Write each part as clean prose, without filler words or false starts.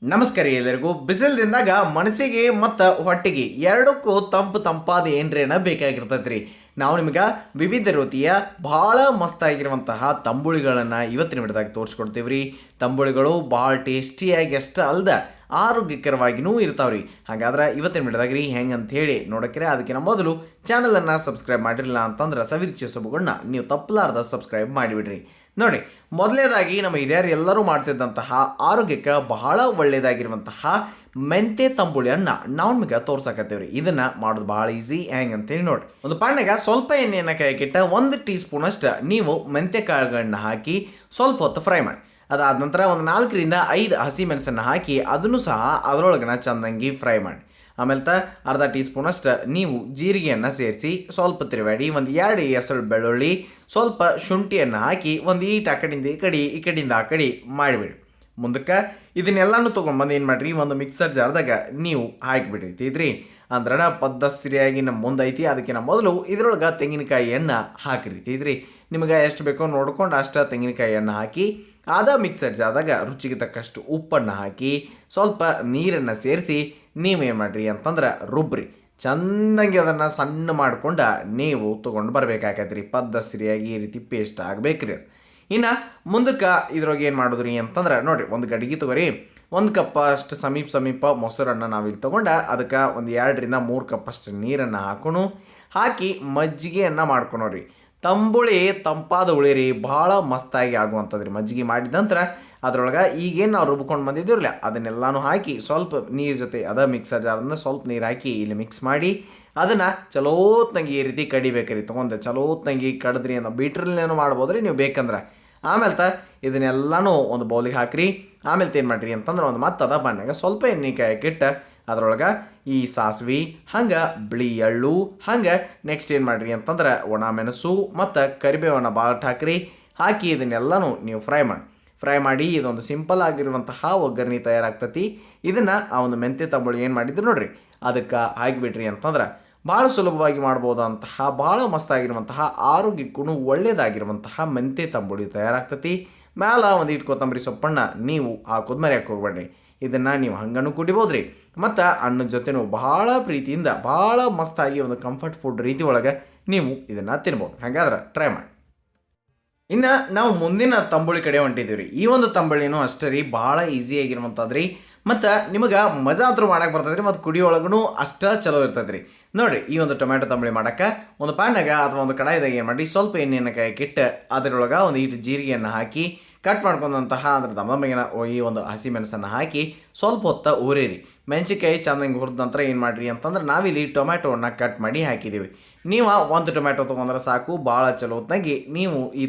ನಮಸ್ಕಾರ ಎಲ್ಲರಿಗೂ. ಬಿಸಿಲದಿಂದಾಗ ಮನಸ್ಸಿಗೆ ಮತ್ತು ಹೊಟ್ಟೆಗೆ ಎರಡಕ್ಕೂ ತಂಪಾದ ಏನ್ರೇನ ಬೇಕಾಗಿರ್ತೈತೆ ರೀ. ನಾವು ನಿಮಗೆ ವಿವಿಧ ರೀತಿಯ ಭಾಳ ಮಸ್ತಾಗಿರುವಂತಹ ತಂಬುಳಿಗಳನ್ನು ಇವತ್ತಿನ ವಿಡಿಯೋದಾಗ ತೋರಿಸ್ಕೊಡ್ತೀವಿ ರೀ. ತಂಬುಳಿಗಳು ಭಾಳ ಟೇಸ್ಟಿಯಾಗಿ ಅಷ್ಟೇ ಅಲ್ದ ಆರೋಗ್ಯಕರವಾಗಿಯೂ ಇರ್ತಾವೆ ರೀ. ಹಾಗಾದ್ರೆ ಇವತ್ತಿನ ವಿಡಿಯೋದಾಗ ರೀ ಹೆಂಗೆ ಅಂತ ಹೇಳಿ ನೋಡೋಕ್ರೆ ಅದಕ್ಕಿಂತ ಮೊದಲು ಚಾನಲನ್ನು ಸಬ್ಸ್ಕ್ರೈಬ್ ಮಾಡಿರಲಿಲ್ಲ ಅಂತಂದ್ರೆ ಸವಿರುಚಿಯ ಸೊಬಗನ್ನ ನೀವು ತಪ್ಪಲಾರ್ದ ಸಬ್ಸ್ಕ್ರೈಬ್ ಮಾಡಿಬಿಡ್ರಿ. ನೋಡಿ, ಮೊದಲನೇದಾಗಿ ನಮ್ಮ ಹಿರಿಯರು ಎಲ್ಲರೂ ಮಾಡ್ತಿದ್ದಂತಹ ಆರೋಗ್ಯಕ್ಕೆ ಬಹಳ ಒಳ್ಳೆಯದಾಗಿರುವಂತಹ ಮೆಂತೆ ತಂಬುಳಿಯನ್ನು ನಾವು ನಿಮಗೆ ತೋರ್ಸಕತ್ತೇವೆ ರೀ. ಇದನ್ನು ಮಾಡೋದು ಭಾಳ ಈಸಿ. ಹೆಂಗೆ ಅಂತೇಳಿ ನೋಡಿ, ಒಂದು ಪಾನ್ಯಾಗ ಸ್ವಲ್ಪ ಎಣ್ಣೆಯನ್ನು ಕಾಯಕ್ಕಿಟ್ಟ 1 ಟೀ ಸ್ಪೂನ್ ಅಷ್ಟು ನೀವು ಮೆಂತೆ ಕಾಳುಗಳನ್ನ ಹಾಕಿ ಸ್ವಲ್ಪ ಹೊತ್ತು ಫ್ರೈ ಮಾಡಿ. ಅದಾದ ನಂತರ ಒಂದು 4 ರಿಂದ 5 ಹಸಿಮೆಣಸನ್ನು ಹಾಕಿ ಅದನ್ನು ಸಹ ಅದರೊಳಗನ ಚೆಂದಂಗಿ ಫ್ರೈ ಮಾಡಿ. ಆಮೇಲೆ ಅರ್ಧ ಟೀ ಸ್ಪೂನಷ್ಟು ನೀವು ಜೀರಿಗೆಯನ್ನು ಸೇರಿಸಿ ಸ್ವಲ್ಪ ತಿರುವಾಡಿ. ಒಂದು 2 ಎಸಳು ಬೆಳ್ಳುಳ್ಳಿ, ಸ್ವಲ್ಪ ಶುಂಠಿಯನ್ನು ಹಾಕಿ ಒಂದು ಈಟ್ ಆ ಕಡೆಯಿಂದ ಈ ಕಡೆಯಿಂದ ಆ ಕಡೆ ಮಾಡಿಬಿಡಿ. ಮುಂದಕ್ಕೆ ಇದನ್ನೆಲ್ಲನೂ ತೊಗೊಂಡ್ಬಂದು ಏನು ಮಾಡಿರಿ, ಒಂದು ಮಿಕ್ಸರ್ ಜಾರ್ದಾಗ ನೀವು ಹಾಕಿಬಿಡ್ರಿ. ತಿದ್ರಿ ಅಂದ್ರೆ ಪದ್ಧತಿಯಾಗಿ ನಮ್ಮ ಮುಂದೆ ಐತಿ. ಅದಕ್ಕಿಂತ ಮೊದಲು ಇದರೊಳಗೆ ತೆಂಗಿನಕಾಯಿಯನ್ನು ಹಾಕಿರಿ. ತಿದ್ರಿ ನಿಮಗೆ ಎಷ್ಟು ಬೇಕೋ ನೋಡ್ಕೊಂಡು ಅಷ್ಟು ತೆಂಗಿನಕಾಯಿಯನ್ನು ಹಾಕಿ ಅದ ಮಿಕ್ಸರ್ ಜಾರ್ದಾಗ ರುಚಿಗೆ ತಕ್ಕಷ್ಟು ಉಪ್ಪನ್ನು ಹಾಕಿ ಸ್ವಲ್ಪ ನೀರನ್ನು ಸೇರಿಸಿ ನೀವೇನು ಮಾಡಿರಿ ಅಂತಂದ್ರೆ ರುಬ್ರಿ. ಚೆಂದಂಗೆ ಅದನ್ನು ಸಣ್ಣ ಮಾಡ್ಕೊಂಡು ನೀವು ತೊಗೊಂಡು ಬರಬೇಕಾಗತ್ತೆ. ಪದ್ಧತಿಯಾಗಿ ಈ ರೀತಿ ಪೇಸ್ಟ್ ಆಗಬೇಕ್ರಿ. ಇನ್ನು ಮುಂದಕ್ಕೆ ಇದ್ರೊಳಗೆ ಏನು ಮಾಡೋದ್ರಿ ಅಂತಂದ್ರೆ ನೋಡಿ, ಒಂದು ಗಡಿಗೆ ತೊಗೊರಿ. 1 ಕಪ್ ಅಷ್ಟು ಸಮೀಪ ಮೊಸರನ್ನು ನಾವಿಲ್ಲಿ ತೊಗೊಂಡು ಅದಕ್ಕೆ ಒಂದು 2 ರಿಂದ 3 ಕಪ್ ಅಷ್ಟು ನೀರನ್ನು ಹಾಕಿ ಮಜ್ಜಿಗೆಯನ್ನು ಮಾಡ್ಕೊಳೋರಿ. ತಂಬುಳಿ ತಂಪಾದ ಉಳಿರಿ ಭಾಳ ಮಸ್ತಾಗಿ ಆಗುವಂಥದ್ದು ರೀ. ಮಜ್ಜಿಗೆ ಮಾಡಿದ ನಂತರ ಅದರೊಳಗೆ ಈಗೇನು ನಾವು ರುಬ್ಕೊಂಡು ಬಂದಿದ್ದಿರಲ್ಲ ಅದನ್ನೆಲ್ಲನೂ ಹಾಕಿ ಸ್ವಲ್ಪ ನೀರು ಜೊತೆ ಮಿಕ್ಸರ್ ಜಾರದಿಂದ ಸ್ವಲ್ಪ ನೀರು ಹಾಕಿ ಇಲ್ಲಿ ಮಿಕ್ಸ್ ಮಾಡಿ ಅದನ್ನು ಚಲೋತ್ನಂಗೆ ಈ ರೀತಿ ಕಡಿಬೇಕ್ರಿ. ತೊಗೊಂಡು ಚಲೋತ್ನಂಗೆ ಕಡಿದ್ರಿ ಅನ್ನೋ ಬೀಟ್ರಲ್ಲೇನು ಮಾಡ್ಬೋದು ರೀ ನೀವು ಬೇಕಂದ್ರೆ. ಆಮೇಲೆ ಇದನ್ನೆಲ್ಲನೂ ಒಂದು ಬೌಲಿಗೆ ಹಾಕಿರಿ. ಆಮೇಲೆ ಏನು ಮಾಡಿರಿ ಅಂತಂದ್ರೆ ಒಂದು ಮತ್ತೆ ಅದ ಬಣ್ಣಗೆ ಸ್ವಲ್ಪ ಎಣ್ಣೆ ಕಾಯಕ್ಕಿಟ್ಟು ಅದರೊಳಗೆ ಈ ಸಾಸಿವೆ ಹಂಗೆ ಬಿಳಿ ಎಳ್ಳು ಹಂಗೆ ನೆಕ್ಸ್ಟ್ ಏನು ಮಾಡಿರಿ ಅಂತಂದ್ರೆ ಒಣ ಮೆಣಸು ಮತ್ತು ಕರಿಬೇವನ್ನು ಬಾಳಟ್ ಹಾಕಿ ಇದನ್ನೆಲ್ಲನೂ ನೀವು ಫ್ರೈ ಮಾಡಿ ಇದೊಂದು ಸಿಂಪಲ್ ಆಗಿರುವಂತಹ ಒಗ್ಗರಣೆ ತಯಾರಾಗ್ತತಿ. ಇದನ್ನು ಆ ಒಂದು ಮೆಂತ್ಯ ತಂಬುಳಿ ಏನು ಮಾಡಿದ್ರು ನೋಡ್ರಿ ಅದಕ್ಕೆ ಹಾಕಿಬಿಟ್ರಿ ಅಂತಂದ್ರೆ ಭಾಳ ಸುಲಭವಾಗಿ ಮಾಡ್ಬೋದಂತಹ ಭಾಳ ಮಸ್ತಾಗಿರುವಂತಹ ಆರೋಗ್ಯಕ್ಕೂ ಒಳ್ಳೆಯದಾಗಿರುವಂತಹ ಮೆಂತ್ಯ ತಂಬುಳಿ ತಯಾರಾಗ್ತತಿ. ಮ್ಯಾಲ ಒಂದು ಕೊತ್ತಂಬರಿ ಸೊಪ್ಪನ್ನು ನೀವು ಹಾಕೋದು ಮರೆಯಕ್ಕೆ ಹೋಗ್ಬೇಡ್ರಿ. ಇದನ್ನು ನೀವು ಹಂಗನೂ ಕುಡಿಬೋದು ರೀ. ಮತ್ತು ಅನ್ನದ ಜೊತೆನೂ ಭಾಳ ಪ್ರೀತಿಯಿಂದ ಭಾಳ ಮಸ್ತಾಗಿ ಒಂದು ಕಂಫರ್ಟ್ ಫುಡ್ ರೀತಿ ಒಳಗೆ ನೀವು ಇದನ್ನು ತಿನ್ಬೋದು. ಹಾಗಾದ್ರೆ ಟ್ರೈ ಮಾಡಿ. ಇನ್ನು ನಾವು ಮುಂದಿನ ತಂಬುಳಿ ಕಡೆ ಹೊಂಟಿದ್ದೀವಿ ರೀ. ಈ ಒಂದು ತಂಬುಳಿನೂ ಅಷ್ಟೇ ರೀ ಭಾಳ ಈಸಿಯಾಗಿರುವಂಥದ್ದು ರೀ. ಮತ್ತು ನಿಮಗೆ ಮಜಾ ಅಂತೂ ಮಾಡಕ್ಕೆ ಬರ್ತದೆ ರೀ. ಮತ್ತು ಕುಡಿಯೊಳಗೂ ಅಷ್ಟೇ ಚಲೋ ಇರ್ತದೆ ರೀ. ನೋಡಿರಿ, ಈ ಒಂದು ಟೊಮ್ಯಾಟೊ ತಂಬುಳಿ ಮಾಡೋಕ್ಕೆ ಒಂದು ಪಾನ್ಯಾಗ ಅಥವಾ ಒಂದು ಕಡಾಯಿದಾಗ ಏನು ಮಾಡಿ ಸ್ವಲ್ಪ ಎಣ್ಣೆಯನ್ನು ಕಾಯಕ್ಕಿಟ್ಟು ಅದರೊಳಗೆ ಒಂದು ಈಟು ಜೀರಿಗೆಯನ್ನು ಹಾಕಿ ಕಟ್ ಮಾಡ್ಕೊಂಡಂತಹ ಅದ್ರ ದಮ್ಮಗಿನ ಈ ಒಂದು ಹಸಿಮೆಣಸನ್ನು ಹಾಕಿ ಸ್ವಲ್ಪ ಹೊತ್ತು ಊರಿರಿ. ಮೆಣಸಿನ್ಕಾಯಿ ಚೆಂದಂಗೆ ಹುರಿದ ನಂತರ ಏನು ಮಾಡಿರಿ ಅಂತಂದ್ರೆ ನಾವಿಲ್ಲಿ ಟೊಮ್ಯಾಟೋವನ್ನು ಕಟ್ ಮಾಡಿ ಹಾಕಿದ್ದೀವಿ. ನೀವು 1 ಟೊಮ್ಯಾಟೊ ತೊಗೊಂಡ್ರೆ ಸಾಕು. ಭಾಳ ಚಲೋ ಹೊತ್ತಾಗಿ ನೀವು ಈ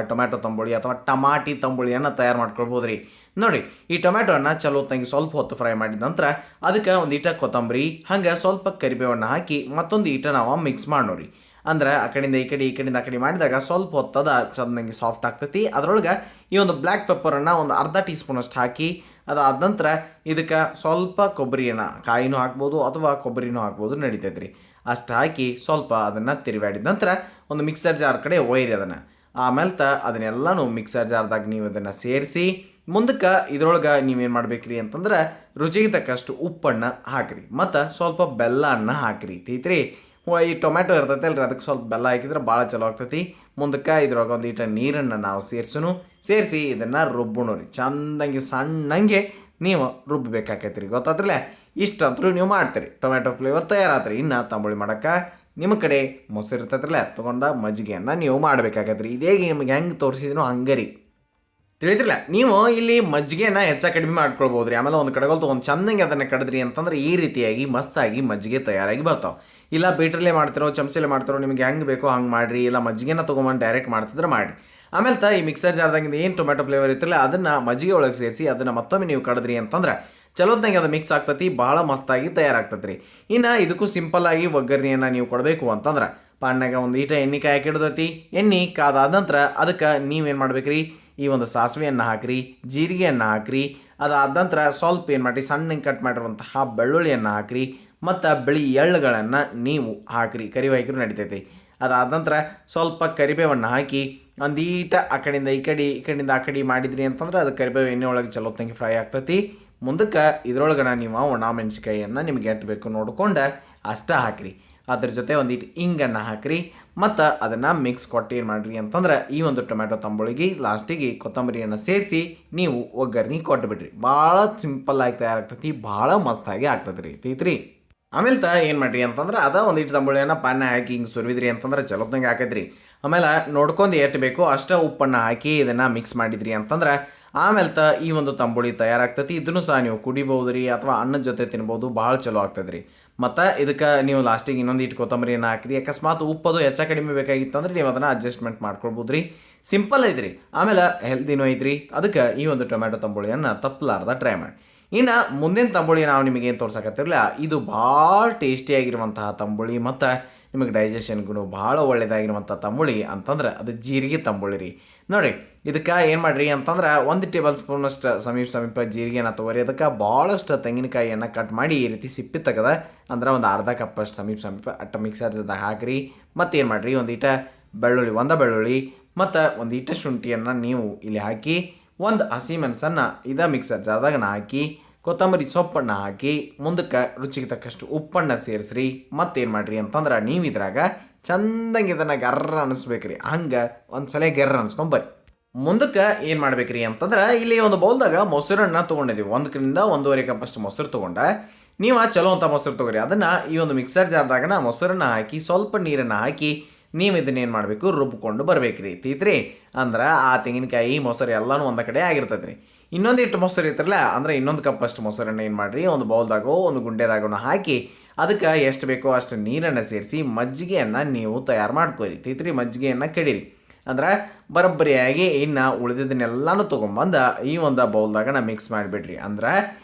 ಟೊಮ್ಯಾಟೊ ತಂಬುಳಿ ಅಥವಾ ಟಮಾಟಿ ತಂಬುಳಿಯನ್ನು ತಯಾರು ಮಾಡ್ಕೊಳ್ಬೋದು ರೀ. ನೋಡಿ, ಈ ಟೊಮ್ಯಾಟೋವನ್ನು ಚಲೋ ಹೊತ್ತಾಗಿ ಸ್ವಲ್ಪ ಹೊತ್ತು ಫ್ರೈ ಮಾಡಿದ ನಂತರ ಅದಕ್ಕೆ ಒಂದು ಈಟ ಕೊತ್ತಂಬರಿ ಹಂಗೆ ಸ್ವಲ್ಪ ಕರಿಬೇವನ್ನು ಹಾಕಿ ಮತ್ತೊಂದು ಈಟ ನಾವು ಮಿಕ್ಸ್ ಮಾಡೋರಿ. ಅಂದ್ರೆ ಆ ಕಡೆಯಿಂದ ಈ ಕಡೆಯಿಂದ ಆ ಕಡೆ ಮಾಡಿದಾಗ ಸ್ವಲ್ಪ ಹೊತ್ತದ ಚೆನ್ನಾಗಿ ಸಾಫ್ಟ್ ಆಗ್ತೈತಿ. ಅದರೊಳಗೆ ಈ ಒಂದು ಬ್ಲ್ಯಾಕ್ ಪೆಪ್ಪರನ್ನು ಒಂದು ಅರ್ಧ ಟೀ ಸ್ಪೂನಷ್ಟು ಹಾಕಿ ಅದಾದ ನಂತರ ಇದಕ್ಕೆ ಸ್ವಲ್ಪ ಕೊಬ್ಬರಿಯನ್ನು ಕಾಯಿನೂ ಹಾಕ್ಬೋದು ಅಥವಾ ಕೊಬ್ಬರಿನೂ ಹಾಕ್ಬೋದು, ನಡೀತೈತೆ ರೀ. ಅಷ್ಟು ಹಾಕಿ ಸ್ವಲ್ಪ ಅದನ್ನು ತಿರುವಾಡಿದ ನಂತರ ಒಂದು ಮಿಕ್ಸರ್ ಜಾರ್ ಕಡೆ ಒಯ್ಯಿರಿ ಅದನ್ನು. ಆಮೇಲೆ ಅದನ್ನೆಲ್ಲನೂ ಮಿಕ್ಸರ್ ಜಾರ್ದಾಗ ನೀವು ಅದನ್ನು ಸೇರಿಸಿ ಮುಂದಕ್ಕೆ ಇದರೊಳಗೆ ನೀವೇನು ಮಾಡ್ಬೇಕ್ರಿ ಅಂತಂದ್ರೆ ರುಚಿಗೆ ತಕ್ಕಷ್ಟು ಉಪ್ಪನ್ನು ಹಾಕಿರಿ ಮತ್ತು ಸ್ವಲ್ಪ ಬೆಲ್ಲವನ್ನು ಹಾಕಿರಿ. ತೀತ್ರಿ ಈ ಟೊಮ್ಯಾಟೊ ಇರ್ತೈತೆ ಅಲ್ರಿ ಅದಕ್ಕೆ ಸ್ವಲ್ಪ ಬೆಲ್ಲ ಹಾಕಿದ್ರೆ ಭಾಳ ಚಲೋ ಆಗ್ತೈತಿ. ಮುಂದಕ್ಕೆ ಇದ್ರೊಳಗೆ ಒಂದು ಈಟ ನೀರನ್ನು ನಾವು ಸೇರಿಸಿ ಇದನ್ನು ರುಬ್ಬಣು ರೀ. ಚೆಂದಂಗೆ ಸಣ್ಣಂಗೆ ನೀವು ರುಬ್ಬಬೇಕಾಕೈತಿ ರೀ. ಗೊತ್ತಾದ್ರಲ್ಲ, ಇಷ್ಟಂತರೂ ನೀವು ಮಾಡ್ತೀರಿ. ಟೊಮ್ಯಾಟೊ ಫ್ಲೇವರ್ ತಯಾರಾತ್ರಿ. ಇನ್ನು ತಂಬುಳಿ ಮಾಡೋಕ್ಕೆ ನಿಮ್ಮ ಕಡೆ ಮೊಸರು ಇರ್ತೈತ್ರಲ್ಲ ತೊಗೊಂಡು ಮಜ್ಜಿಗೆಯನ್ನು ನೀವು ಮಾಡಬೇಕಾಗತ್ತೆ ರೀ. ಇದೇ ನಿಮಗೆ ಹೆಂಗೆ ತೋರಿಸಿದ್ನೋ ಹಂಗೆ ರೀ. ತಿಳಿದ್ರಲ್ಲ, ನೀವು ಇಲ್ಲಿ ಮಜ್ಜಿಗೆನ ಹೆಚ್ಚು ಕಡಿಮೆ ಮಾಡ್ಕೊಳ್ಬೋದು ರೀ. ಆಮೇಲೆ ಒಂದು ಕಡೆಗಳು ತೊಗೊಂಡು ಚೆಂದಂಗೆ ಅದನ್ನು ಕಡಿದ್ರಿ ಅಂತಂದ್ರೆ ಈ ರೀತಿಯಾಗಿ ಮಸ್ತಾಗಿ ಮಜ್ಜಿಗೆ ತಯಾರಾಗಿ ಬರ್ತಾವೆ. ಇಲ್ಲ ಬೀಟ್ರಲ್ಲೇ ಮಾಡ್ತಿರೋ ಚಮಚಲ್ಲೇ ಮಾಡ್ತಿರೋ ನಿಮಗೆ ಹೆಂಗೆ ಬೇಕೋ ಹಂಗೆ ಮಾಡಿರಿ. ಇಲ್ಲ ಮಜ್ಜಿಗೆನ ತೊಗೊಂಬಂದು ಡೈರೆಕ್ಟ್ ಮಾಡ್ತಿದ್ರೆ ಮಾಡಿ. ಆಮೇಲೆ ಈ ಮಿಕ್ಸರ್ ಜಾರ್ದಾಗಿಂದ ಏನು ಟೊಮ್ಯಾಟೊ ಫ್ಲೇವರ್ ಇರ್ತಿರಲ್ಲ ಅದನ್ನು ಮಜ್ಜಿಗೆ ಒಳಗೆ ಸೇರಿಸಿ ಅದನ್ನು ಮತ್ತೊಮ್ಮೆ ನೀವು ಕಡಿದ್ರಿ ಅಂತಂದ್ರೆ ಚಲೋತ್ನಾಗೆ ಅದು ಮಿಕ್ಸ್ ಆಗ್ತತಿ. ಭಾಳ ಮಸ್ತಾಗಿ ತಯಾರಾಗ್ತದೆ ರೀ. ಇನ್ನು ಇದಕ್ಕೂ ಸಿಂಪಲ್ಲಾಗಿ ಒಗ್ಗರಣೆಯನ್ನು ನೀವು ಕೊಡಬೇಕು ಅಂತಂದ್ರೆ ಪಾನ್ಯಾಗ ಒಂದು ಈಟ ಎಣ್ಣೆ ಕಾಯಕ್ಕಿಡ್ತೈತಿ. ಎಣ್ಣೆ ಕಾದಾದ ನಂತರ ಅದಕ್ಕೆ ನೀವೇನು ಮಾಡ್ಬೇಕ್ರಿ, ಈ ಒಂದು ಸಾಸಿವೆಯನ್ನು ಹಾಕಿರಿ, ಜೀರಿಗೆಯನ್ನು ಹಾಕಿರಿ. ಅದಾದ ನಂತರ ಸ್ವಲ್ಪ ಏನು ಮಾಡಿರಿ ಸಣ್ಣಗೆ ಕಟ್ ಮಾಡಿರುವಂತಹ ಬೆಳ್ಳುಳ್ಳಿಯನ್ನು ಹಾಕಿರಿ ಮತ್ತು ಬಿಳಿ ಎಳ್ಳುಗಳನ್ನು ನೀವು ಹಾಕಿರಿ. ಕರಿಬೇವು ಹಾಕಿರೂ ನಡಿತೈತಿ. ಅದಾದ ನಂತರ ಸ್ವಲ್ಪ ಕರಿಬೇವನ್ನು ಹಾಕಿ ಒಂದೀಟ ಆ ಕಡೆಯಿಂದ ಈ ಕಡೆಯಿಂದ ಆ ಕಡೆ ಮಾಡಿದ್ರಿ ಅಂತಂದ್ರೆ ಅದು ಕರಿಬೇವು ಎಣ್ಣೆ ಒಳಗೆ ಚಲೋ ತಂಗಿ ಫ್ರೈ ಆಗ್ತೈತಿ. ಮುಂದಕ್ಕೆ ಇದ್ರೊಳಗನ ನೀವು ಒಣ ಮೆಣಸಿಕಾಯಿಯನ್ನು ನಿಮ್ಗೆ ಎಷ್ಟು ಬೇಕು ನೋಡ್ಕೊಂಡು ಅಷ್ಟ ಹಾಕಿರಿ. ಅದ್ರ ಜೊತೆ ಒಂದಿಟ್ಟು ಹಿಂಗನ್ನು ಹಾಕಿರಿ ಮತ್ತು ಅದನ್ನು ಮಿಕ್ಸ್ ಕೊಟ್ಟು ಏನು ಮಾಡಿರಿ ಅಂತಂದ್ರೆ ಈ ಒಂದು ಟೊಮ್ಯಾಟೊ ತಂಬುಳಿಗೆ ಲಾಸ್ಟಿಗೆ ಕೊತ್ತಂಬರಿಯನ್ನು ಸೇರಿಸಿ ನೀವು ಒಗ್ಗರಣೆ ಕೊಟ್ಟುಬಿಡ್ರಿ. ಭಾಳ ಸಿಂಪಲ್ಲಾಗಿ ತಯಾರಾಗ್ತೈತಿ, ಭಾಳ ಮಸ್ತಾಗಿ ಆಗ್ತದೆ ರೀ. ಆಮೇಲೆ ಏನು ಮಾಡಿರಿ ಅಂತಂದ್ರೆ ಅದ ಒಂದಿಟ್ಟು ತಂಬುಳಿಯನ್ನು ಪಾನ ಹಾಕಿ ಹಿಂಗೆ ಸುರಿವಿದ್ರಿ ಅಂತಂದ್ರೆ ಚಲೋತ್ನಂಗೆ ಹಾಕೈತ್ರಿ. ಆಮೇಲೆ ನೋಡ್ಕೊಂಡು ಎಷ್ಟು ಬೇಕೋ ಅಷ್ಟೇ ಉಪ್ಪನ್ನು ಹಾಕಿ ಇದನ್ನು ಮಿಕ್ಸ್ ಮಾಡಿದ್ರಿ ಅಂತಂದ್ರೆ ಆಮೇಲೆ ಈ ಒಂದು ತಂಬುಳಿ ತಯಾರಾಗ್ತೈತಿ. ಇದನ್ನು ಸಹ ನೀವು ಕುಡಿಬೋದು ರೀ ಅಥವಾ ಅನ್ನದ ಜೊತೆ ತಿನ್ಬೋದು, ಭಾಳ ಚಲೋ ಆಗ್ತದೆ ರೀ. ಮತ್ತು ಇದಕ್ಕೆ ನೀವು ಲಾಸ್ಟಿಗೆ ಇನ್ನೊಂದು ಕೊತ್ತಂಬರಿಯನ್ನು ಹಾಕಿರಿ. ಅಕಸ್ಮಾತ್ ಉಪ್ಪದು ಹೆಚ್ಚ ಕಡಿಮೆ ಬೇಕಾಗಿತ್ತು ಅಂದ್ರೆ ನೀವು ಅದನ್ನು ಅಡ್ಜಸ್ಟ್ಮೆಂಟ್ ಮಾಡ್ಕೊಳ್ಬೋದು ರೀ. ಸಿಂಪಲ್ ಐತ್ರಿ, ಆಮೇಲೆ ಹೆಲ್ದಿನೂ ಐತ್ರಿ. ಅದಕ್ಕೆ ಈ ಒಂದು ಟೊಮ್ಯಾಟೊ ತಂಬುಳಿಯನ್ನು ತಪ್ಪಲಾರ್ದ ಟ್ರೈ ಮಾಡಿ. ಇನ್ನು ಮುಂದಿನ ತಂಬುಳಿ ನಾವು ನಿಮಗೇನು ತೋರ್ಸಕತ್ತಿರಲಿಲ್ಲ, ಇದು ಭಾಳ ಟೇಸ್ಟಿಯಾಗಿರುವಂತಹ ತಂಬುಳಿ ಮತ್ತು ನಿಮಗೆ ಡೈಜೆಷನ್ಗೂ ಭಾಳ ಒಳ್ಳೆಯದಾಗಿರುವಂಥ ತಂಬುಳಿ ಅಂತಂದ್ರೆ ಅದು ಜೀರಿಗೆ ತಂಬುಳಿ ರೀ. ನೋಡಿ ಇದಕ್ಕೆ ಏನು ಮಾಡಿರಿ ಅಂತಂದ್ರೆ 1 ಟೇಬಲ್ ಸ್ಪೂನಷ್ಟು ಸಮೀಪ ಜೀರಿಗೆನ ತೊಗೊರಿ. ಅದಕ್ಕೆ ಭಾಳಷ್ಟು ತೆಂಗಿನಕಾಯಿಯನ್ನು ಕಟ್ ಮಾಡಿ ಈ ರೀತಿ ಸಿಪ್ಪಿ ತೆಗೆದ ಅಂದ್ರೆ ಒಂದು ಅರ್ಧ ಕಪ್ಪಷ್ಟು ಸಮೀಪ ಅಟ್ಟ ಮಿಕ್ಸರ್ ಜೊತೆ ಹಾಕಿರಿ. ಮತ್ತೇನು ಮಾಡಿರಿ ಒಂದೀಟ ಬೆಳ್ಳುಳ್ಳಿ ಮತ್ತು ಒಂದೀಟ ಶುಂಠಿಯನ್ನು ನೀವು ಇಲ್ಲಿ ಹಾಕಿ ಒಂದು ಹಸಿ ಮೆಣಸನ್ನು ಮಿಕ್ಸರ್ ಜಾರ್ದಾಗ ಹಾಕಿ ಕೊತ್ತಂಬರಿ ಸೊಪ್ಪನ್ನು ಹಾಕಿ ಮುಂದಕ್ಕೆ ರುಚಿಗೆ ತಕ್ಕಷ್ಟು ಉಪ್ಪನ್ನು ಸೇರಿಸ್ರಿ. ಮತ್ತೇನು ಮಾಡಿರಿ ಅಂತಂದ್ರೆ ನೀವು ಇದ್ರಾಗ ಚಂದಂಗೆ ಇದನ್ನು ಗರ್ರ ಅನ್ನಿಸ್ಬೇಕ್ರಿ. ಹಂಗೆ ಒಂದು ಸಲ ಗೆರ್ರ ಅನ್ನಿಸ್ಕೊಂಬರ್ರಿ. ಮುಂದಕ್ಕೆ ಏನು ಮಾಡ್ಬೇಕ್ರಿ ಅಂತಂದ್ರೆ ಇಲ್ಲಿ ಒಂದು ಬೌಲ್ದಾಗ ಮೊಸರನ್ನು ತೊಗೊಂಡಿದ್ದೀವಿ. 1 1.5 ಕಪ್ಪಷ್ಟು ಮೊಸರು ತೊಗೊಂಡೆ. ನೀವು ಚಲೋ ಅಂತ ಮೊಸರು ತೊಗೊರಿ. ಅದನ್ನು ಈ ಒಂದು ಮಿಕ್ಸರ್ ಜಾರ್ದಾಗನ ಮೊಸರನ್ನು ಹಾಕಿ ಸ್ವಲ್ಪ ನೀರನ್ನು ಹಾಕಿ ನೀವು ಇದನ್ನೇನು ಮಾಡಬೇಕು ರುಬ್ಕೊಂಡು ಬರ್ಬೇಕ್ರಿ ತೀತ್ರಿ. ಅಂದ್ರೆ ಆ ತೆಂಗಿನಕಾಯಿ ಮೊಸರು ಎಲ್ಲನೂ ಒಂದು ಕಡೆ ಆಗಿರ್ತದೆ ರೀ. ಇನ್ನೊಂದಿಟ್ಟು ಮೊಸರು ಇರ್ತಿರಲ್ಲ ಅಂದ್ರೆ ಇನ್ನೊಂದು ಕಪ್ಪಷ್ಟು ಮೊಸರನ್ನು ಏನು ಮಾಡಿರಿ ಒಂದು ಬೌಲ್ದಾಗೋ ಒಂದು ಗುಂಡೆದಾಗೋ ಹಾಕಿ ಅದಕ್ಕೆ ಎಷ್ಟು ಬೇಕೋ ಅಷ್ಟು ನೀರನ್ನು ಸೇರಿಸಿ ಮಜ್ಜಿಗೆಯನ್ನು ನೀವು ತಯಾರು ಮಾಡ್ಕೊರಿ ತೀತ್ರಿ. ಮಜ್ಜಿಗೆಯನ್ನು ಕಡೀರಿ ಅಂದ್ರೆ ಬರೋಬ್ಬರಿಯಾಗಿ ಇನ್ನು ಉಳಿದಿದ್ದನ್ನೆಲ್ಲನೂ ತೊಗೊಂಬಂದು ಈ ಒಂದು ಬೌಲ್ದಾಗ ಮಿಕ್ಸ್ ಮಾಡಿಬಿಡ್ರಿ. ಅಂದ್ರೆ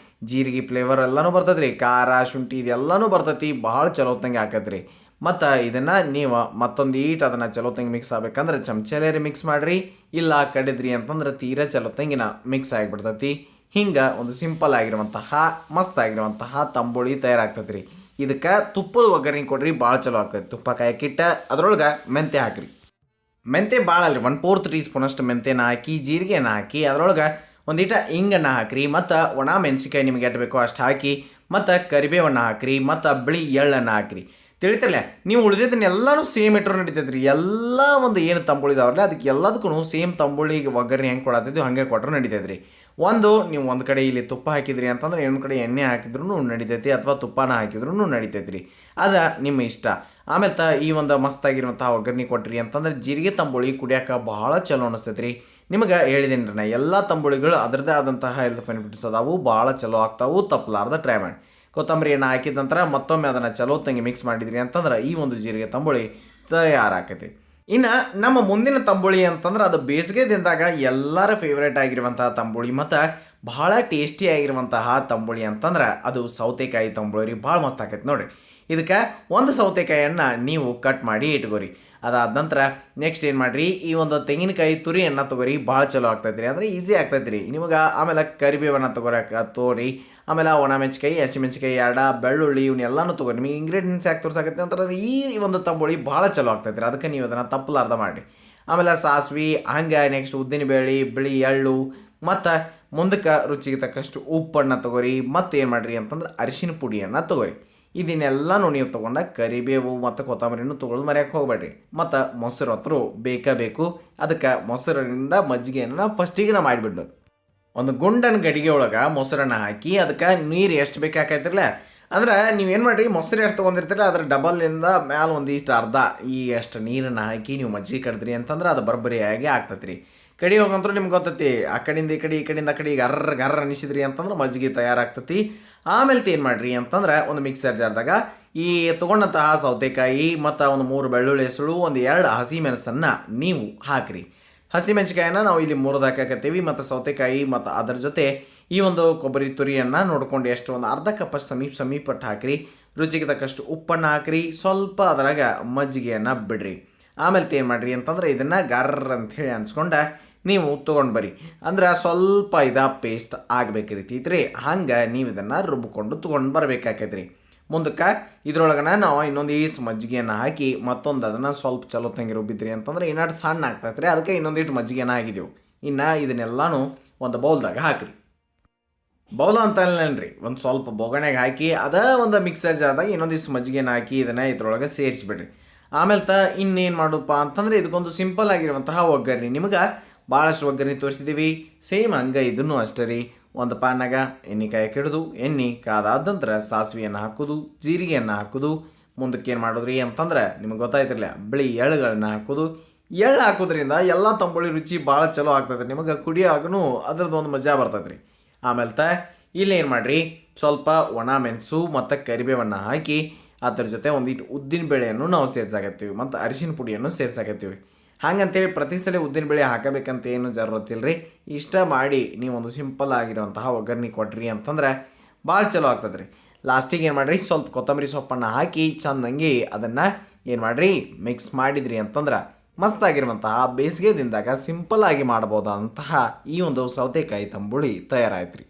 ಜೀರಿಗೆ ಫ್ಲೇವರ್ ಎಲ್ಲನೂ ಬರ್ತೈತೆ ರೀ, ಖಾರ ಶುಂಠಿ ಇದೆಲ್ಲನೂ ಬರ್ತೈತಿ, ಭಾಳ ಚಲೋತ್ತಂಗೆ ಹಾಕತ್ರಿ. ಮತ್ತು ಇದನ್ನು ನೀವು ಮತ್ತೊಂದು ಅದನ್ನು ಚಲೋತ್ತಂಗೆ ಮಿಕ್ಸ್ ಆಗ್ಬೇಕಂದ್ರೆ ಚಮಚಲೇರಿ ಮಿಕ್ಸ್ ಮಾಡಿರಿ, ಇಲ್ಲ ಕಡಿದ್ರಿ ಅಂತಂದ್ರೆ ತೀರಾ ಚಲೋತ್ತಂಗಿನ ಮಿಕ್ಸ್ ಆಗಿಬಿಡ್ತೈತಿ. ಹಿಂಗೆ ಒಂದು ಸಿಂಪಲ್ ಆಗಿರುವಂತಹ ಮಸ್ತ್ ಆಗಿರುವಂತಹ ತಂಬುಳಿ ತಯಾರಾಗ್ತೈತೆ ರೀ. ಇದಕ್ಕೆ ತುಪ್ಪದ ಒಗ್ಗರಣೆ ಕೊಡ್ರಿ, ಭಾಳ ಚಲೋ ಆಗ್ತೈತಿ. ತುಪ್ಪ ಕಾಯಕ್ಕಿಟ್ಟ ಅದ್ರೊಳಗೆ ಮೆಂತೆ ಹಾಕಿರಿ. ಮೆಂತೆ ಭಾಳ ಅಲ್ರಿ, 1/4 ಟೀ ಸ್ಪೂನಷ್ಟು ಮೆಂತೆನ ಹಾಕಿ ಜೀರಿಗೆನ ಹಾಕಿ ಅದರೊಳಗೆ ಒಂದೀಟ ಹಿಂಗನ್ನು ಹಾಕಿರಿ. ಮತ್ತು ಒಣ ಮೆಣಸಿಕಾಯಿ ನಿಮ್ಗೆ ಎಷ್ಟು ಬೇಕೋ ಅಷ್ಟು ಹಾಕಿ ಮತ್ತು ಕರಿಬೇವನ್ನು ಹಾಕಿರಿ ಮತ್ತು ಬಿಳಿ ಎಳ್ಳನ್ನು ಹಾಕಿರಿ. ತಿಳಿತಿರಲ್ಲ ನೀವು ಉಳಿದಿದ್ದನ್ನೆಲ್ಲನೂ ಸೇಮ್ ಇಟ್ಟರು ನಡೀತೈತೆ ರೀ. ಎಲ್ಲ ಒಂದು ಏನು ತಂಬುಳಿದಾವ್ರಲ್ಲ ಅದಕ್ಕೆ ಎಲ್ಲದಕ್ಕೂ ಸೇಮ್ ತಂಬುಳಿಗೆ ಒಗ್ಗರಣೆ ಹೆಂಗೆ ಕೊಡತ್ತಿದ್ವಿ ಹಾಗೆ ಕೊಟ್ಟರು ನಡೀತೈತೆ ರೀ. ನೀವು ಒಂದು ಕಡೆ ಇಲ್ಲಿ ತುಪ್ಪ ಹಾಕಿದ್ರಿ ಅಂತಂದ್ರೆ ಇನ್ನೊಂದು ಕಡೆ ಎಣ್ಣೆ ಹಾಕಿದ್ರೂ ನಡೀತೈತಿ ಅಥವಾ ತುಪ್ಪನ ಹಾಕಿದ್ರೂ ನಡೀತೈತೆ ರೀ, ಅದು ನಿಮ್ಮ ಇಷ್ಟ. ಆಮೇಲೆ ಈ ಒಂದು ಮಸ್ತಾಗಿರುವಂತಹ ಒಗ್ಗರಣೆ ಕೊಟ್ರಿ ಅಂತಂದ್ರೆ ಜೀರಿಗೆ ತಂಬುಳಿ ಕುಡಿಯೋಕೆ ಭಾಳ ಚಲೋ ಅನಿಸ್ತೈತೆ ರೀ. ನಿಮಗೆ ಹೇಳಿದ್ದೀನಿ ರೀ ನಾ ಎಲ್ಲ ತಂಬುಳಿಗಳು ಅದರದ್ದೇ ಆದಂತಹ ಹೆಲ್ತ್ ಬೆನಿಫಿಟ್ಸ್ ಅದಾವು, ಭಾಳ ಚಲೋ ಆಗ್ತಾವು, ತಪ್ಪಲಾರ್ದ ಟ್ರೈ ಮಾಡಿ. ಕೊತ್ತಂಬರಿಯನ್ನು ಹಾಕಿದ ನಂತರ ಮತ್ತೊಮ್ಮೆ ಅದನ್ನು ಚಲೋತ್ತಂಗೆ ಮಿಕ್ಸ್ ಮಾಡಿದ್ರಿ ಅಂತಂದ್ರೆ ಈ ಒಂದು ಜೀರಿಗೆ ತಂಬುಳಿ ತಯಾರಾಕೈತಿ. ಇನ್ನು ನಮ್ಮ ಮುಂದಿನ ತಂಬುಳಿ ಅಂತಂದ್ರೆ ಅದು ಬೇಸಿಗೆ ದಿನದಾಗ ಎಲ್ಲರ ಫೇವ್ರೇಟ್ ಆಗಿರುವಂತಹ ತಂಬುಳಿ ಮತ್ತು ಭಾಳ ಟೇಸ್ಟಿ ಆಗಿರುವಂತಹ ತಂಬುಳಿ ಅಂತಂದ್ರೆ ಅದು ಸೌತೆಕಾಯಿ ತಂಬುಳಿ ರೀ. ಭಾಳ ಮಸ್ತ್ ಆಕೈತಿ ನೋಡಿರಿ. ಇದಕ್ಕೆ ಒಂದು ಸೌತೆಕಾಯಿಯನ್ನು ನೀವು ಕಟ್ ಮಾಡಿ ಇಟ್ಕೋರಿ. ಅದಾದ ನಂತರ ನೆಕ್ಸ್ಟ್ ಏನು ಮಾಡಿರಿ ಈ ಒಂದು ತೆಂಗಿನಕಾಯಿ ತುರಿಯನ್ನು ತೊಗೊರಿ, ಭಾಳ ಚಲೋ ಆಗ್ತೈತೆ ರೀ, ಅಂದರೆ ಈಸಿ ಆಗ್ತೈತೆ ರೀ ನಿಮಗೆ. ಆಮೇಲೆ ಕರಿಬೇವನ್ನು ತೋರಿ, ಆಮೇಲೆ ಒಣ ಮೆಣಸಿಕಾಯಿ ಹಸಿಮೆಣಸಿಕಾಯಿ ಬೆಳ್ಳುಳ್ಳಿ ಇವನ್ನೆಲ್ಲನೂ ತೊಗೊರಿ. ನಿಮಗೆ ಇಂಗ್ರೀಡಿಯೆಂಟ್ಸ್ ಯಾಕೆ ತೋರ್ಸಾಕತ್ತೆ ಅಂತಂದ್ರೆ ಈ ಒಂದು ತಂಬುಳಿ ಭಾಳ ಚಲೋ ಆಗ್ತೈತೆ ರೀ, ಅದಕ್ಕೆ ನೀವು ಅದನ್ನು ತಪ್ಪಲಾರ್ದ ಮಾಡಿ. ಆಮೇಲೆ ಸಾಸ್ವಿ ಹಂಗೆ ನೆಕ್ಸ್ಟ್ ಉದ್ದಿನ ಬೇಳೆ ಬಿಳಿ ಎಳ್ಳು ಮತ್ತು ಮುಂದಕ್ಕೆ ರುಚಿಗೆ ತಕ್ಕಷ್ಟು ಉಪ್ಪನ್ನು ತೊಗೊರಿ. ಮತ್ತು ಏನು ಮಾಡಿರಿ ಅಂತಂದ್ರೆ ಅರಿಶಿನ ಪುಡಿಯನ್ನು ತೊಗೊರಿ. ಇದನ್ನೆಲ್ಲನೂ ನೀವು ತೊಗೊಂಡಾಗ ಕರಿಬೇವು ಮತ್ತು ಕೊತ್ತಂಬರಿನೂ ತೊಗೊಳ್ಳೋದು ಮರ್ಯಾಕೆ ಹೋಗಬೇಡ್ರಿ. ಮತ್ತು ಮೊಸರು ಹತ್ರ ಬೇಕು. ಅದಕ್ಕೆ ಮೊಸರಿನಿಂದ ಮಜ್ಜಿಗೆಯನ್ನು ಫಸ್ಟಿಗೆ ಮಾಡಿಬಿಡ್ರಿ. ಒಂದು ಗುಂಡನ ಗಡಿಗೆ ಒಳಗೆ ಮೊಸರನ್ನು ಹಾಕಿ ಅದಕ್ಕೆ ನೀರು ಎಷ್ಟು ಬೇಕಾಕೈತಿರಲ್ಲ, ಅಂದ್ರೆ ನೀವೇನು ಮಾಡಿರಿ ಮೊಸರು ಎಷ್ಟು ತೊಗೊಂಡಿರ್ತೀರ ಅದ್ರ ಡಬಲಿಂದ ಮ್ಯಾಲೆ ಒಂದಿಷ್ಟು ಅರ್ಧ ಅಷ್ಟು ನೀರನ್ನು ಹಾಕಿ ನೀವು ಮಜ್ಜಿಗೆ ಕಡಿದ್ರಿ ಅಂತಂದ್ರೆ ಅದು ಬರಬರಿಯಾಗಿ ಆಗ್ತೈತೆ ರೀ. ಕಡಿ ಹೋಗಂತೂ ನಿಮ್ಗೆ ಗೊತ್ತೈತಿ, ಆ ಕಡೆಯಿಂದ ಈ ಕಡೆಯಿಂದ ಗರ್ರ ಅನಿಸಿದ್ರಿ ಅಂತಂದ್ರೆ ಮಜ್ಜಿಗೆ ತಯಾರಾಗ್ತೈತಿ. ಆಮೇಲೆ ಏನು ಮಾಡಿರಿ ಅಂತಂದ್ರೆ ಒಂದು ಮಿಕ್ಸರ್ ಜಾರ್ದಾಗ ಈ ತೊಗೊಂಡಂತಹ ಸೌತೆಕಾಯಿ ಮತ್ತು ಒಂದು 3 ಬೆಳ್ಳುಳ್ಳಿ ಹೆಸರು, ಒಂದು 2 ಹಸಿ ಮೆಣಸನ್ನು ನೀವು ಹಾಕಿರಿ. ಹಸಿಮೆಣಸಿಕಾಯಿನ ನಾವು ಇಲ್ಲಿ 3 ಹಾಕಕತ್ತೀವಿ ಮತ್ತು ಸೌತೆಕಾಯಿ ಮತ್ತು ಅದರ ಜೊತೆ ಈ ಒಂದು ಕೊಬ್ಬರಿ ತುರಿಯನ್ನು ನೋಡ್ಕೊಂಡು ಎಷ್ಟು ಒಂದು ಅರ್ಧ ಕಪ್ಪಷ್ಟು ಸಮೀಪಟ್ಟು ಹಾಕಿರಿ. ರುಚಿಗೆ ತಕ್ಕಷ್ಟು ಉಪ್ಪನ್ನು ಹಾಕಿರಿ, ಸ್ವಲ್ಪ ಅದರಾಗ ಮಜ್ಜಿಗೆಯನ್ನು ಬಿಡ್ರಿ. ಆಮೇಲೆ ಏನು ಮಾಡಿರಿ ಅಂತಂದ್ರೆ ಇದನ್ನು ಗರ್ರ ಅಂಥೇಳಿ ಅನ್ಸ್ಕೊಂಡು ನೀವು ತೊಗೊಂಡು ಬರ್ರಿ. ಅಂದ್ರೆ ಸ್ವಲ್ಪ ಪೇಸ್ಟ್ ಆಗಬೇಕಿರ್ತೈತ್ರಿ. ಹಂಗೆ ನೀವು ಇದನ್ನು ರುಬ್ಕೊಂಡು ತೊಗೊಂಡು ಬರಬೇಕಾಕೈತ್ರಿ. ಮುಂದಕ್ಕೆ ಇದ್ರೊಳಗನ ನಾವು ಇನ್ನೊಂದು ಮಜ್ಜಿಗೆಯನ್ನು ಹಾಕಿ ಮತ್ತೊಂದು ಅದನ್ನು ಸ್ವಲ್ಪ ಚಲೋ ತಂಗಿ ರುಬ್ಬಿದ್ರಿ ಅಂತಂದ್ರೆ ಇನ್ನಷ್ಟು ಸಣ್ಣ ಆಗ್ತೈತೆ ರೀ, ಅದಕ್ಕೆ ಇನ್ನೊಂದಿಟ್ಟು ಮಜ್ಜಿಗೆನ ಹಾಕಿದೆವು. ಇನ್ನು ಇದನ್ನೆಲ್ಲನೂ ಒಂದು ಬೌಲ್ದಾಗ ಹಾಕಿರಿ. ಬೌಲ ಅಂತ ಅಲ್ಲೇನ್ರಿ, ಒಂದು ಸ್ವಲ್ಪ ಬೊಗಣೆಗೆ ಹಾಕಿ ಅದ ಒಂದು ಮಿಕ್ಸರ್ ಜಾರ್ದಾಗ ಇನ್ನೊಂದಿಷ್ಟು ಮಜ್ಜಿಗೆನ ಹಾಕಿ ಇದನ್ನು ಇದ್ರೊಳಗೆ ಸೇರಿಸ್ಬಿಡ್ರಿ. ಆಮೇಲೆ ಇನ್ನೇನು ಮಾಡೋಪ್ಪ ಅಂತಂದರೆ ಇದಕ್ಕೊಂದು ಸಿಂಪಲ್ ಆಗಿರುವಂತಹ ಒಗ್ಗರಣೆ. ನಿಮಗೆ ಭಾಳಷ್ಟು ಒಗ್ಗರಣೆ ತೋರಿಸಿದ್ದೀವಿ, ಸೇಮ್ ಹಂಗೆ ಇದನ್ನು ಅಷ್ಟೇ ರೀ. ಒಂದು ಪಾನಾಗ ಎಣ್ಣೆ ಕಾಯಕ್ಕೆ ಹಿಡಿದು ಎಣ್ಣೆ ಕಾದಾದ ನಂತರ ಸಾಸಿವೆಯನ್ನು ಹಾಕೋದು, ಜೀರಿಗೆಯನ್ನು ಹಾಕೋದು. ಮುಂದಕ್ಕೆ ಏನು ಮಾಡೋದ್ರಿ ಅಂತಂದ್ರೆ ನಿಮಗೆ ಗೊತ್ತಾಯ್ತಿರಲಿಲ್ಲ, ಬಿಳಿ ಎಳ್ಳುಗಳನ್ನ ಹಾಕೋದು. ಎಳ್ಳು ಹಾಕೋದ್ರಿಂದ ಎಲ್ಲ ತಂಬುಳಿ ರುಚಿ ಭಾಳ ಚಲೋ ಆಗ್ತದೆ, ನಿಮಗೆ ಕುಡಿಯೋವಾಗೂ ಅದ್ರದ್ದು ಒಂದು ಮಜಾ ಬರ್ತದೆ ರೀ. ಆಮೇಲೆ ಇಲ್ಲೇನು ಮಾಡಿರಿ, ಸ್ವಲ್ಪ ಒಣ ಮೆಣಸು ಮತ್ತು ಕರಿಬೇವನ್ನು ಹಾಕಿ ಅದ್ರ ಜೊತೆ ಒಂದಿಟ್ಟು ಉದ್ದಿನ ಬೇಳೆಯನ್ನು ನಾವು ಸೇರ್ಸಾಕತ್ತೀವಿ ಮತ್ತು ಅರಿಶಿನ ಪುಡಿಯನ್ನು ಸೇರ್ಸಾಕತ್ತೀವಿ. ಹಾಗಂತೇಳಿ ಪ್ರತಿ ಸಲ ಉದ್ದಿನ ಬೇಳೆ ಹಾಕಬೇಕಂತ ಏನು ಜರೂರತ್ತಿಲ್ಲ ರೀ. ಇಷ್ಟ ಮಾಡಿ ನೀವು ಒಂದು ಸಿಂಪಲ್ ಆಗಿರುವಂತಹ ಒಗ್ಗರಣೆ ಕೊಟ್ರಿ ಅಂತಂದ್ರೆ ಭಾಳ ಚಲೋ ಆಗ್ತದೆ ರೀ. ಲಾಸ್ಟಿಗೆ ಏನು ಮಾಡಿರಿ, ಸ್ವಲ್ಪ ಕೊತ್ತಂಬರಿ ಸೊಪ್ಪನ್ನು ಹಾಕಿ ಚೆಂದಂಗೆ ಅದನ್ನು ಏನು ಮಾಡಿರಿ ಮಿಕ್ಸ್ ಮಾಡಿದ್ರಿ ಅಂತಂದ್ರೆ ಮಸ್ತಾಗಿರುವಂತಹ ಬೇಸಿಗೆ ದಿನದಾಗ ಸಿಂಪಲ್ ಆಗಿ ಮಾಡ್ಬೋದಂತಹ ಈ ಒಂದು ಸೌತೆಕಾಯಿ ತಂಬುಳಿ ತಯಾರಾಯ್ತು ರೀ.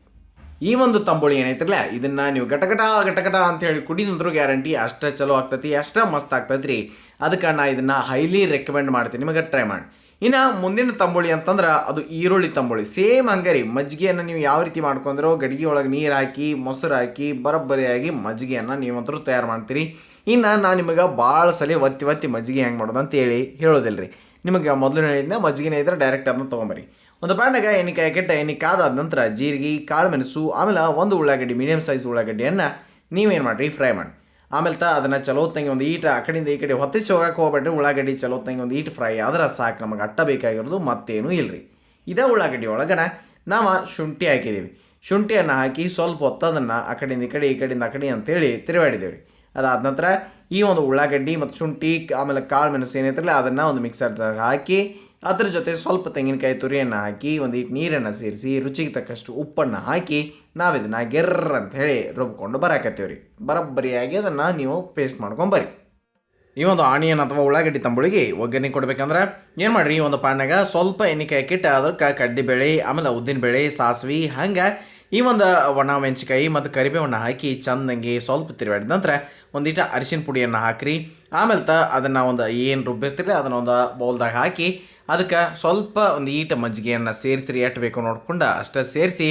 ಈ ಒಂದು ತಂಬುಳಿ ಏನೈತಿರಲ್ಲ, ಇದನ್ನು ನೀವು ಗಟಗಟ ಅಂತೇಳಿ ಕುಡಿದಂದ್ರೂ ಗ್ಯಾರಂಟಿ ಅಷ್ಟೇ ಚಲೋ ಆಗ್ತೈತಿ, ಅಷ್ಟೇ ಮಸ್ತ್ ಆಗ್ತೈತಿ ರೀ. ಅದಕ್ಕೆ ನಾ ಇದನ್ನು ಹೈಲಿ ರೆಕಮೆಂಡ್ ಮಾಡ್ತೀನಿ, ನಿಮಗೆ ಟ್ರೈ ಮಾಡಿ. ಇನ್ನು ಮುಂದಿನ ತಂಬುಳಿ ಅಂತಂದ್ರೆ ಅದು ಈರುಳ್ಳಿ ತಂಬುಳಿ. ಸೇಮ್ ಹಂಗೆ ರೀ, ಮಜ್ಜಿಗೆಯನ್ನು ನೀವು ಯಾವ ರೀತಿ ಮಾಡ್ಕೊಂಡ್ರೋ ಗಡಿಗೆ ಒಳಗೆ ನೀರು ಹಾಕಿ ಮೊಸರು ಹಾಕಿ ಬರೋಬ್ಬರಿಯಾಗಿ ಮಜ್ಜಿಗೆಯನ್ನು ನೀವಂತರೂ ತಯಾರು ಮಾಡ್ತೀರಿ. ಇನ್ನು ನಾನು ನಿಮಗೆ ಭಾಳ ಸಲ ಒತ್ತಿ ಮಜ್ಜಿಗೆ ಹೆಂಗೆ ಮಾಡೋದು ಅಂತೇಳಿ ಹೇಳೋದಿಲ್ಲ ರೀ. ನಿಮಗೆ ಮೊದಲು ಹೇಳಿದ್ನ ಮಜ್ಜಿಗೆನೇ ಇದ್ರೆ ಡೈರೆಕ್ಟ್ ಅದನ್ನು ತೊಗೊಂಬರಿ. ಒಂದು ಪಾಂಡಾಗ ಎಣ್ಣೆ ಕೆಟ್ಟ ಎಣ್ಣೆ ಕಾದಾದ ನಂತರ ಜೀರಿಗೆ, ಕಾಳು ಮೆಣಸು, ಆಮೇಲೆ ಒಂದು ಉಳ್ಳಾಗಡ್ಡಿ, ಮೀಡಿಯಮ್ ಸೈಜ್ ಉಳ್ಳಾಗಡ್ಡಿಯನ್ನು ನೀವೇನು ಮಾಡಿರಿ ಫ್ರೈ ಮಾಡಿ. ಆಮೇಲೆ ಅದನ್ನು ಚಲೋತ್ತಂಗೆ ಒಂದು ಈಟ ಆ ಕಡೆಯಿಂದ ಈ ಕಡೆ ಹೊತ್ತಿಸಿ ಹೋಗಕ್ಕೆ ಹೋಗ್ಬೇಡ್ರಿ. ಉಳ್ಳಾಗಡ್ಡಿ ಚಲೋತ್ತಂಗೆ ಒಂದು ಈಟ್ ಫ್ರೈ ಆದ್ರೆ ಸಾಕು, ನಮಗೆ ಅಟ್ಟ ಬೇಕಾಗಿರೋದು ಮತ್ತೇನೂ ಇಲ್ಲರಿ. ಇದೇ ಉಳ್ಳಾಗಡ್ಡಿ ಒಳಗನ ನಾವು ಶುಂಠಿ ಹಾಕಿದ್ದೀವಿ. ಶುಂಠಿಯನ್ನು ಹಾಕಿ ಸ್ವಲ್ಪ ಹೊತ್ತದನ್ನು ಆ ಕಡೆಯಿಂದ ಈ ಕಡೆಯಿಂದ ಆ ಕಡೆ ಅಂತೇಳಿ ತಿರುವಾಡಿದ್ದೇವೆ ರೀ. ಅದಾದ ನಂತರ ಈ ಒಂದು ಉಳ್ಳಾಗಡ್ಡಿ ಮತ್ತು ಶುಂಠಿ ಆಮೇಲೆ ಕಾಳು ಮೆಣಸು ಏನೈತ್ರಲ್ಲ ಅದನ್ನು ಒಂದು ಮಿಕ್ಸರ್ದಾಗ ಹಾಕಿ ಅದ್ರ ಜೊತೆ ಸ್ವಲ್ಪ ತೆಂಗಿನಕಾಯಿ ತುರಿಯನ್ನು ಹಾಕಿ ಒಂದು ಇಟ್ಟು ನೀರನ್ನು ಸೇರಿಸಿ ರುಚಿಗೆ ತಕ್ಕಷ್ಟು ಉಪ್ಪನ್ನು ಹಾಕಿ ನಾವಿದನ್ನು ಗೆರ್ರ ಅಂತ ಹೇಳಿ ರುಬ್ಕೊಂಡು ಬರಾಕತ್ತೀವಿ ರೀ. ಬರೋಬ್ಬರಿಯಾಗಿ ಅದನ್ನು ನೀವು ಪೇಸ್ಟ್ ಮಾಡ್ಕೊಂಬರಿ. ಈ ಒಂದು ಆನಿಯನ್ ಅಥವಾ ಉಳ್ಳಾಗಡ್ಡಿ ತಂಬುಳಿಗೆ ಒಗ್ಗರಣೆ ಕೊಡ್ಬೇಕಂದ್ರೆ ಏನು ಮಾಡಿರಿ, ಒಂದು ಪಾನಾಗ ಸ್ವಲ್ಪ ಎಣ್ಣೆ ಹಾಕಿಟ್ಟು ಅದಕ್ಕೆ ಕಡ್ಡಿಬೇಳೆ, ಆಮೇಲೆ ಉದ್ದಿನಬೇಳೆ, ಸಾಸಿವೆ, ಹಂಗೆ ಈ ಒಂದು ಒಣ ಮೆಣಸಿಕಾಯಿ ಮತ್ತು ಕರಿಬೇವನ್ನು ಹಾಕಿ ಚೆಂದಂಗೆ ಸ್ವಲ್ಪ ತಿರುವಾಡಿದ ನಂತರ ಒಂದಿಟ್ಟು ಅರಿಶಿನ ಪುಡಿಯನ್ನು ಹಾಕಿರಿ. ಆಮೇಲೆ ಅದನ್ನು ಒಂದು ಏನು ರುಬ್ಬಿರ್ತೀರಿ ಅದನ್ನು ಒಂದು ಬೌಲ್ದಾಗ ಹಾಕಿ ಅದಕ್ಕೆ ಸ್ವಲ್ಪ ಒಂದು ಈಟ ಮಜ್ಜಿಗೆಯನ್ನು ಸೇರಿಸಿ ಎಟ್ಟು ಬೇಕು ನೋಡ್ಕೊಂಡು ಅಷ್ಟೇ ಸೇರಿಸಿ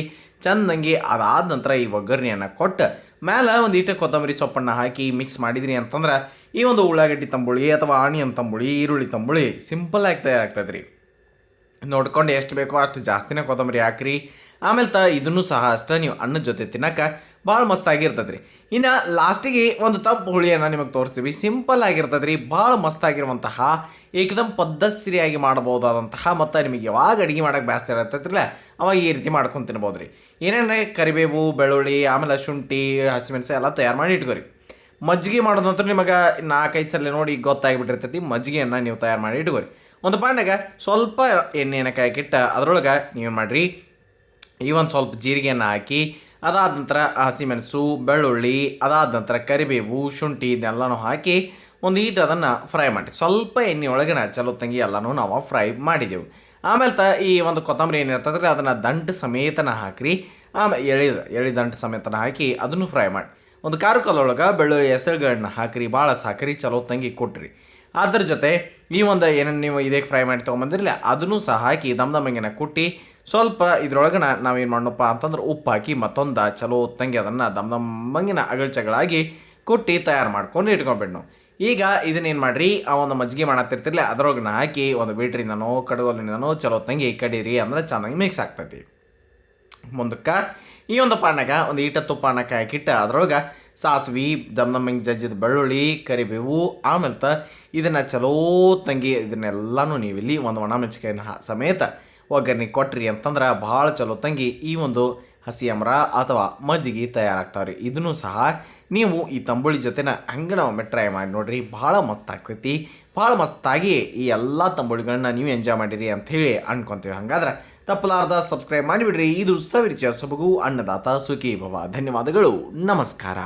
ಚೆಂದಂಗೆ ಅದಾದ ನಂತರ ಈ ಒಗ್ಗರಣೆಯನ್ನು ಕೊಟ್ಟು ಮೇಲೆ ಒಂದು ಈಟ ಕೊತ್ತಂಬರಿ ಸೊಪ್ಪನ್ನು ಹಾಕಿ ಮಿಕ್ಸ್ ಮಾಡಿದ್ರಿ ಅಂತಂದ್ರೆ ಈ ಒಂದು ಉಳ್ಳಾಗಡ್ಡಿ ತಂಬುಳಿ ಅಥವಾ ಆನಿಯನ್ ತಂಬುಳಿ, ಈರುಳ್ಳಿ ತಂಬುಳಿ ಸಿಂಪಲ್ಲಾಗಿ ತಯಾರಾಗ್ತದೆ ರೀ. ನೋಡ್ಕೊಂಡು ಎಷ್ಟು ಬೇಕೋ ಅಷ್ಟು ಜಾಸ್ತಿನೇ ಕೊತ್ತಂಬರಿ ಹಾಕಿರಿ. ಆಮೇಲೆ ಇದನ್ನು ಸಹ ಅಷ್ಟೇ ನೀವು ಅನ್ನದ ಜೊತೆ ತಿನ್ನೋಕೆ ಭಾಳ ಮಸ್ತಾಗಿರ್ತದೆ ರೀ. ಇನ್ನು ಲಾಸ್ಟಿಗೆ ಒಂದು ತಂಪು ಹುಳಿಯನ್ನು ನಿಮಗೆ ತೋರಿಸ್ತೀವಿ. ಸಿಂಪಲ್ ಆಗಿರ್ತದೆ ರೀ, ಭಾಳ ಮಸ್ತಾಗಿರುವಂತಹ ಏಕದಮ್ ಪದ್ಧತಿಯಾಗಿ ಮಾಡ್ಬೋದಾದಂತಹ ಮತ್ತು ನಿಮಗೆ ಯಾವಾಗ ಅಡುಗೆ ಮಾಡೋಕ್ಕೆ ಬೇಸರ ಇರ್ತೈತ್ರಲ್ಲ ಅವಾಗ ಈ ರೀತಿ ಮಾಡ್ಕೊಂಡು ತಿನ್ಬೋದು ರೀ. ಏನೇನು ಕರಿಬೇವು, ಬೆಳ್ಳುಳ್ಳಿ, ಆಮೇಲೆ ಶುಂಠಿ, ಹಸಿಮೆಣಸು ಎಲ್ಲ ತಯಾರು ಮಾಡಿ ಇಟ್ಕೋರಿ. ಮಜ್ಜಿಗೆ ಮಾಡೋದಂತೂ ನಿಮಗೆ 4-5 ಸಲ ನೋಡಿ ಗೊತ್ತಾಗಿಬಿಟ್ಟಿರ್ತೈತಿ. ಮಜ್ಜಿಗೆಯನ್ನು ನೀವು ತಯಾರು ಮಾಡಿ ಇಟ್ಕೋರಿ. ಒಂದು ಪಾಂಡಾಗ ಸ್ವಲ್ಪ ಎಣ್ಣೆಯನ್ನು ಕಾಯಕ್ಕಿಟ್ಟು ಅದರೊಳಗೆ ನೀವೇನು ಮಾಡಿರಿ, ಈ ಒಂದು ಸ್ವಲ್ಪ ಜೀರಿಗೆಯನ್ನು ಹಾಕಿ ಅದಾದ ನಂತರ ಹಸಿಮೆಣಸು, ಬೆಳ್ಳುಳ್ಳಿ, ಅದಾದ ನಂತರ ಕರಿಬೇವು, ಶುಂಠಿ ಇದೆಲ್ಲನೂ ಹಾಕಿ ಒಂದು ಈಟ್ ಅದನ್ನು ಫ್ರೈ ಮಾಡಿ ಸ್ವಲ್ಪ ಎಣ್ಣೆ ಒಳಗಡೆ ಚಲೋ ತಂಗಿ ಎಲ್ಲನೂ ನಾವು ಫ್ರೈ ಮಾಡಿದೆವು. ಆಮೇಲೆ ಈ ಒಂದು ಕೊತ್ತಂಬರಿ ಏನಿರ್ತದ್ರೆ ಅದನ್ನು ದಂಟು ಸಮೇತನ ಹಾಕಿರಿ. ಆಮೇಲೆ ಎಳಿ ದಂಟು ಸಮೇತನ ಹಾಕಿ ಅದನ್ನು ಫ್ರೈ ಮಾಡಿ ಒಂದು ಕಲ್ಲೊಳಗೆ ಬೆಳ್ಳುಳ್ಳಿ ಹೆಸರುಗಳನ್ನ ಹಾಕಿರಿ, ಭಾಳ ಸಾಕಿರಿ, ಚಲೋ ತಂಗಿ ಕೊಟ್ಟಿರಿ. ಅದ್ರ ಜೊತೆ ಈ ಒಂದು ಏನೇನು ನೀವು ಇದಕ್ಕೆ ಫ್ರೈ ಮಾಡಿ ತೊಗೊಂಬಂದಿರಲಿಲ್ಲ ಅದನ್ನು ಸಹ ಹಾಕಿ ದಮ್ದಮ್ಮಂಗಿನ ಕುಟ್ಟಿ ಸ್ವಲ್ಪ ಇದ್ರೊಳಗನ ನಾವೇನು ಮಾಡೋಣಪ್ಪ ಅಂತಂದ್ರೆ ಉಪ್ಪು ಹಾಕಿ ಮತ್ತೊಂದು ಚಲೋ ತಂಗಿ ಅದನ್ನು ದಮ್ದಮ್ಮಂಗಿನ ಅಗಳ್ಚಗಳಾಗಿ ಕುಟ್ಟಿ ತಯಾರು ಮಾಡ್ಕೊಂಡು ಇಟ್ಕೊಂಡ್ಬಿಟ್ಟು ನಾವು ಈಗ ಇದನ್ನೇನು ಮಾಡಿರಿ, ಆ ಒಂದು ಮಜ್ಜಿಗೆ ಮಾಡತ್ತಿರ್ತಿರ್ಲಿ ಅದರೊಳಗನ ಹಾಕಿ ಒಂದು ಬೀಟ್ರಿಂದನೋ ಕಡಗೋಲಿಂದನೋ ಚಲೋ ತಂಗಿ ಕಡೀರಿ ಅಂದ್ರೆ ಚೆನ್ನಾಗಿ ಮಿಕ್ಸ್ ಆಗ್ತೈತಿ. ಮುಂದಕ್ಕೆ ಈ ಒಂದು ಪಾನಕ ಒಂದು ಈಟ ತುಪ್ಪ ಪಾನಕ ಹಾಕಿಟ್ಟು ಅದರೊಳಗೆ ಸಾಸಿವೆ, ದಮ್ದಮ್ಮಂಗೆ ಜಜ್ಜಿದ ಬೆಳ್ಳುಳ್ಳಿ, ಕರಿಬೇವು, ಆಮೇಲೆ ಇದನ್ನು ಚಲೋ ತಂಗಿ ಇದನ್ನೆಲ್ಲನೂ ನೀವಿಲ್ಲಿ ಒಂದು ಒಣ ಮೆಣಸಿಕಾಯಿನ ಸಮೇತ ಒಗ್ಗರಣೆ ಕೊಟ್ರಿ ಅಂತಂದ್ರೆ ಭಾಳ ಚಲೋ ತಂಗಿ ಈ ಒಂದು ಹಸಿ ಅಮರ ಅಥವಾ ಮಜ್ಜಿಗೆ ತಯಾರಾಗ್ತಾವ್ರಿ. ಇದನ್ನು ಸಹ ನೀವು ಈ ತಂಬುಳಿ ಜೊತೆನ ಹಂಗೆ ಒಮ್ಮೆ ಟ್ರೈ ಮಾಡಿ ನೋಡಿರಿ, ಭಾಳ ಮಸ್ತ್ ಆಗ್ತೈತಿ. ಭಾಳ ಮಸ್ತಾಗಿ ಈ ಎಲ್ಲ ತಂಬುಳಿಗಳನ್ನ ನೀವು ಎಂಜಾಯ್ ಮಾಡಿರಿ ಅಂಥೇಳಿ ಅನ್ಕೊತೀವಿ. ಹಾಗಾದ್ರೆ ತಪ್ಪಲಾರ್ದ ಸಬ್ಸ್ಕ್ರೈಬ್ ಮಾಡಿಬಿಡ್ರಿ. ಇದು ಸವಿರುಚಿಯ ಸೊಬಗು ಅನ್ನದಾತ ಸುಖಿ ಭವ. ಧನ್ಯವಾದಗಳು, ನಮಸ್ಕಾರ.